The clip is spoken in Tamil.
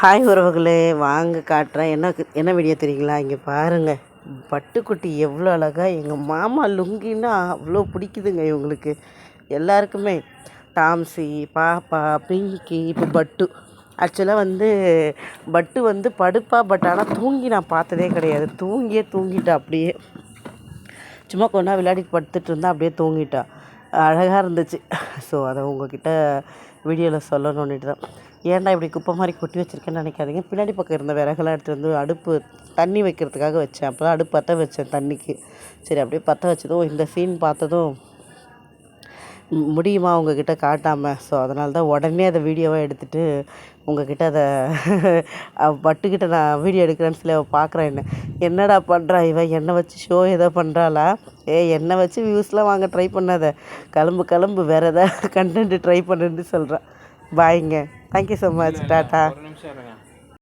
ஹாய் உறவுகளே, வாங்க காட்டுறேன். என்ன வீடியோ தெரியுங்களா? இங்கே பாருங்கள், பட்டுக்குட்டி எவ்வளோ அழகாக. எங்கள் மாமா லுங்கின்னா அவ்வளோ பிடிக்குதுங்க இவங்களுக்கு எல்லாருக்குமே. டாம்ஸி, பாப்பா, பிங்கி, இப்போ பட்டு. ஆக்சுவலாக பட்டு படுப்பா, பட் ஆனால் தூங்கி நான் பார்த்ததே கிடையாது. தூங்கிட்டா அப்படியே. சும்மா கொண்டா விளையாடிட்டு படுத்துட்டு இருந்தா அப்படியே தூங்கிட்டா. அழகாக இருந்துச்சு. ஸோ அதை உங்ககிட்ட வீடியோவில் சொல்லணுன்னுட்டு தான். ஏன்டா இப்படி குப்பை மாதிரி கொட்டி வச்சுருக்கேன்னு நினைக்காதீங்க. பின்னாடி பக்கம் இருந்த விறகெல்லாம் எடுத்துகிட்டு அடுப்பு தண்ணி வைக்கிறதுக்காக வச்சேன். அப்போ தான் அடுப்பு பற்ற வச்சேன் தண்ணிக்கு. சரி, அப்படியே பற்ற வச்சதும் இந்த சீன் பார்த்ததும் முடியுமா உங்ககிட்ட காட்டாமல். ஸோ அதனால தான் உடனே அதை வீடியோவாக எடுத்துகிட்டு உங்ககிட்ட அதை பட்டுக்கிட்ட நான் வீடியோ எடுக்கிறேன்னு சொல்லி அவள் பார்க்குறேன். என்னடா பண்ணுறா இவன், என்னை வச்சு ஷோ ஏதோ பண்ணுறாளா? என்னை வச்சு வியூஸ்லாம் வாங்க ட்ரை பண்ணாத, கிளம்பு வேறு எதாவது கண்டென்ட்டு ட்ரை பண்ணுன்னு சொல்கிறான். பாய்ங்க. Thank you so much. டாட்டா.